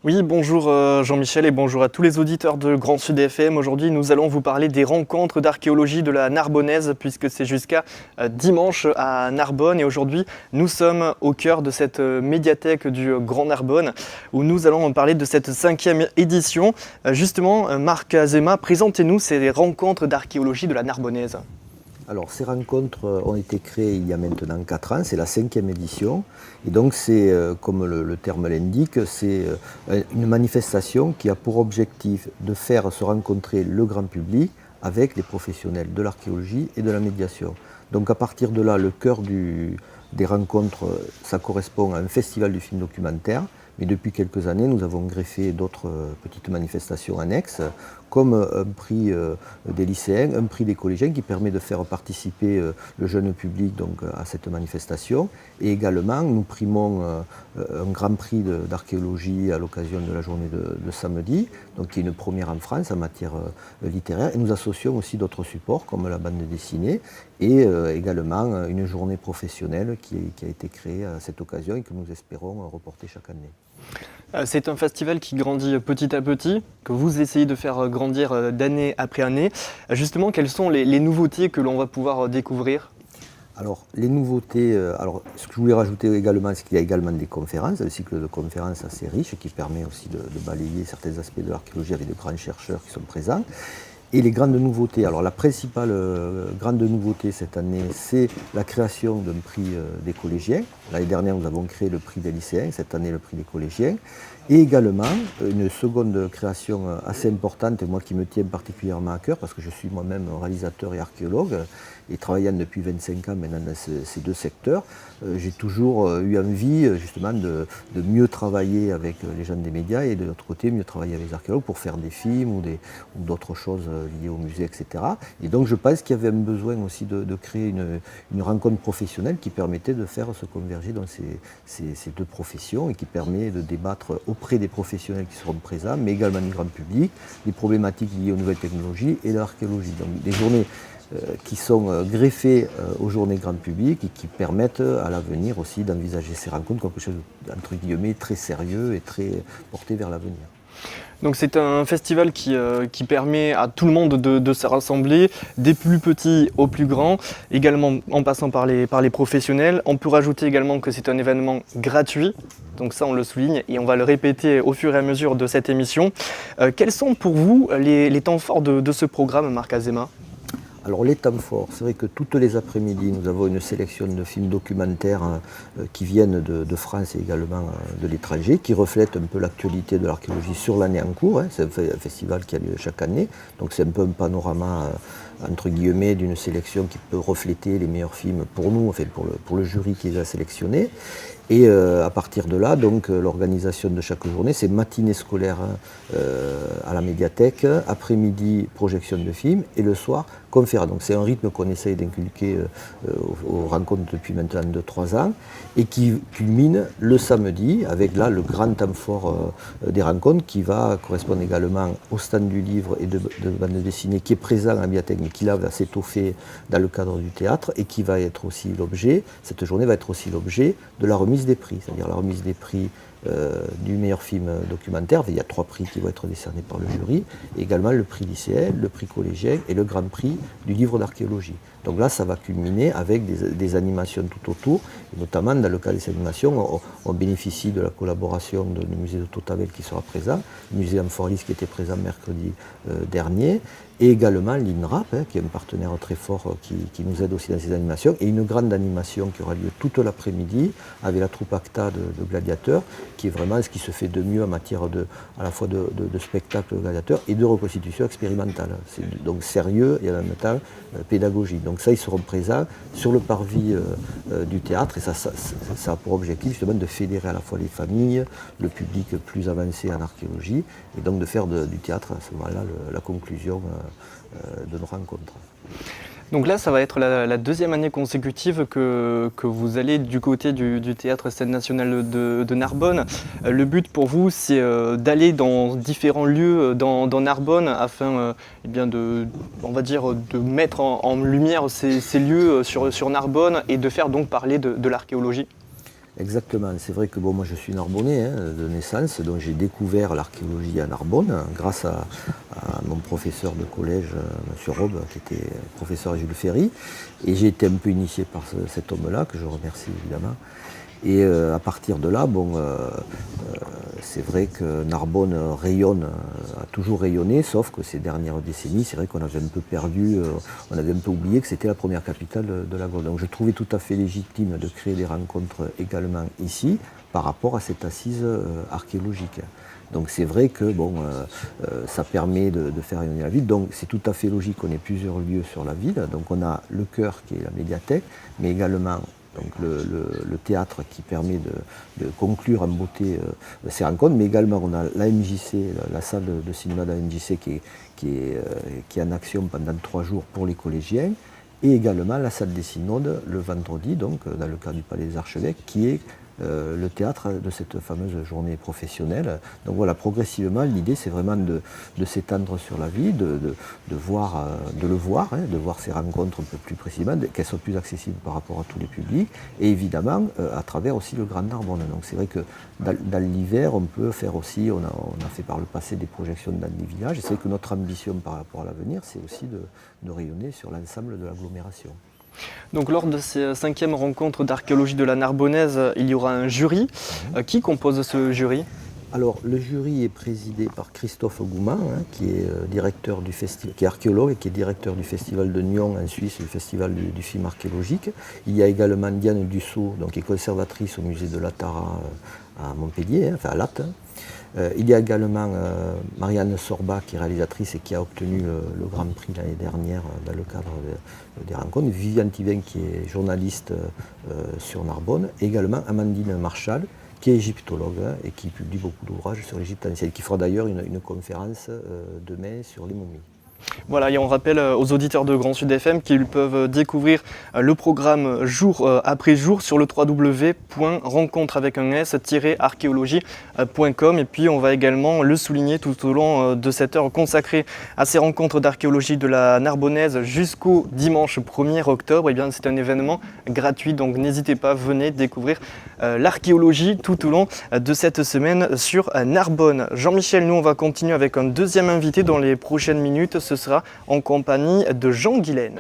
Oui, bonjour Jean-Michel et bonjour à tous les auditeurs de Grand Sud FM. Aujourd'hui, nous allons vous parler des rencontres d'archéologie de la Narbonnaise puisque c'est jusqu'à dimanche à Narbonne. Et aujourd'hui, nous sommes au cœur de cette médiathèque du Grand Narbonne où nous allons parler de cette 5e édition. Justement, Marc Azéma, présentez-nous ces rencontres d'archéologie de la Narbonnaise. Alors, ces rencontres ont été créées il y a maintenant 4 ans, c'est la 5e édition. Et donc, c'est, comme le terme l'indique, c'est une manifestation qui a pour objectif de faire se rencontrer le grand public avec les professionnels de l'archéologie et de la médiation. Donc, à partir de là, le cœur des rencontres, ça correspond à un festival du film documentaire. Mais depuis quelques années, nous avons greffé d'autres petites manifestations annexes, comme un prix des lycéens, un prix des collégiens qui permet de faire participer le jeune public donc, à cette manifestation. Et également, nous primons un grand prix d'archéologie à l'occasion de la journée de samedi, donc qui est une première en France en matière littéraire. Et nous associons aussi d'autres supports, comme la bande dessinée, et également une journée professionnelle qui a été créée à cette occasion et que nous espérons reporter chaque année. C'est un festival qui grandit petit à petit, que vous essayez de faire grandir d'année après année. Justement, quelles sont les nouveautés que l'on va pouvoir découvrir ? Alors, les nouveautés, ce que je voulais rajouter également, c'est qu'il y a également des conférences, un cycle de conférences assez riche qui permet aussi de balayer certains aspects de l'archéologie avec de grands chercheurs qui sont présents. Et les grandes nouveautés, alors la principale grande nouveauté cette année, c'est la création d'un prix des collégiens. L'année dernière, nous avons créé le prix des lycéens, cette année le prix des collégiens. Et également, une seconde création assez importante, moi qui me tient particulièrement à cœur, parce que je suis moi-même réalisateur et archéologue, et travaillant depuis 25 ans maintenant dans ces deux secteurs, j'ai toujours eu envie justement de mieux travailler avec les gens des médias et de l'autre côté, mieux travailler avec les archéologues pour faire des films ou d'autres choses liées au musée, etc. Et donc je pense qu'il y avait un besoin aussi de créer une rencontre professionnelle qui permettait de faire se converger dans ces deux professions et qui permet de débattre auprès des professionnels qui seront présents, mais également du grand public, des problématiques liées aux nouvelles technologies et de l'archéologie. Donc des journées qui sont greffées aux journées grand public et qui permettent à l'avenir aussi d'envisager ces rencontres comme quelque chose entre guillemets très sérieux et très porté vers l'avenir. Donc c'est un festival qui permet à tout le monde de se rassembler, des plus petits aux plus grands, également en passant par les professionnels. On peut rajouter également que c'est un événement gratuit, donc ça on le souligne et on va le répéter au fur et à mesure de cette émission. Quels sont pour vous les temps forts de ce programme, Marc Azéma ? Alors les temps forts, c'est vrai que toutes les après-midi, nous avons une sélection de films documentaires qui viennent de France et également de l'étranger, qui reflètent un peu l'actualité de l'archéologie sur l'année en cours. C'est un festival qui a lieu chaque année, donc c'est un peu un panorama entre guillemets d'une sélection qui peut refléter les meilleurs films pour nous, enfin pour le jury qui les a sélectionnés. Et à partir de là, donc l'organisation de chaque journée, c'est matinée scolaire à la médiathèque, après-midi projection de films et le soir conférence. Donc c'est un rythme qu'on essaye d'inculquer aux rencontres depuis maintenant 2-3 ans et qui culmine le samedi avec là le grand temps fort des rencontres qui va correspondre également au stand du livre et de bande dessinée qui est présent à la médiathèque mais qui là va s'étoffer dans le cadre du théâtre et qui va être aussi l'objet, cette journée va être aussi l'objet de la remise des prix, c'est-à-dire la remise des prix du meilleur film documentaire. Il y a 3 prix qui vont être décernés par le jury, et également le prix lycéen, le prix collégien et le grand prix du livre d'archéologie. Donc là, ça va culminer avec des animations tout autour, et notamment dans le cas des animations, on bénéficie de la collaboration du musée de Totavel qui sera présent, le musée Amphoris qui était présent mercredi dernier, et également l'INRAP, qui est un partenaire très fort qui nous aide aussi dans ces animations, et une grande animation qui aura lieu toute l'après-midi avec la troupe ACTA de gladiateurs, qui est vraiment ce qui se fait de mieux en matière à la fois de spectacle de gladiateurs et de reconstitution expérimentale. C'est donc sérieux et en même temps pédagogique. Donc ça, ils seront présents sur le parvis du théâtre, et ça a pour objectif justement de fédérer à la fois les familles, le public plus avancé en archéologie, et donc de faire du théâtre à ce moment-là la conclusion de nos rencontres. Donc là, ça va être la 2e année consécutive que vous allez du côté du Théâtre Scène Nationale de Narbonne. Le but pour vous, c'est d'aller dans différents lieux dans Narbonne afin eh bien on va dire, de mettre en lumière ces lieux sur Narbonne et de faire donc parler de l'archéologie. Exactement, c'est vrai que bon, moi je suis narbonnais de naissance, donc j'ai découvert l'archéologie à Narbonne grâce à mon professeur de collège, M. Robe, qui était professeur à Jules Ferry. Et j'ai été un peu initié par cet homme-là, que je remercie évidemment. Et à partir de là, c'est vrai que Narbonne rayonne, a toujours rayonné, sauf que ces dernières décennies, c'est vrai qu'on avait un peu perdu, on avait un peu oublié que c'était la première capitale de la Gaule. Donc je trouvais tout à fait légitime de créer des rencontres également ici, par rapport à cette assise archéologique. Donc c'est vrai que ça permet de faire rayonner la ville. Donc c'est tout à fait logique qu'on ait plusieurs lieux sur la ville. Donc on a le cœur qui est la médiathèque, mais également donc le théâtre qui permet de conclure en beauté ces rencontres, mais également on a la MJC, la salle de cinéma de la MJC qui est en action pendant 3 jours pour les collégiens, et également la salle des synode le vendredi, donc dans le cadre du Palais des Archevêques, qui est le théâtre de cette fameuse journée professionnelle. Donc voilà, progressivement, l'idée c'est vraiment de s'étendre sur la vie, de voir ces rencontres un peu plus précisément, qu'elles soient plus accessibles par rapport à tous les publics, et évidemment à travers aussi le Grand Narbonne. Donc c'est vrai que dans l'hiver, on peut faire aussi, on a fait par le passé des projections dans des villages, et c'est vrai que notre ambition par rapport à l'avenir, c'est aussi de rayonner sur l'ensemble de l'agglomération. Donc lors de ces 5e rencontres d'archéologie de la Narbonnaise, il y aura un jury. Qui compose ce jury ? Alors le jury est présidé par Christophe Gouman, qui est directeur du festival, qui est archéologue et qui est directeur du festival de Nyon en Suisse, le festival du film archéologique. Il y a également Diane Dussault, donc, qui est conservatrice au musée de l'Atara à Montpellier, à Latte. Il y a également Marianne Sorba, qui est réalisatrice et qui a obtenu le Grand Prix l'année dernière dans le cadre des rencontres. Viviane Thivin, qui est journaliste sur Narbonne. Et également Amandine Marchal, qui est égyptologue et qui publie beaucoup d'ouvrages sur l'Égypte ancienne, qui fera d'ailleurs une conférence demain sur les momies. Voilà, et on rappelle aux auditeurs de Grand Sud FM qu'ils peuvent découvrir le programme jour après jour sur le www.rencontre-archéologie.com, et puis on va également le souligner tout au long de cette heure consacrée à ces rencontres d'archéologie de la Narbonnaise jusqu'au dimanche 1er octobre. Et bien c'est un événement gratuit, donc n'hésitez pas, venez découvrir l'archéologie tout au long de cette semaine sur Narbonne. Jean-Michel, nous on va continuer avec un deuxième invité dans les prochaines minutes. Ce sera en compagnie de Jean Guilaine.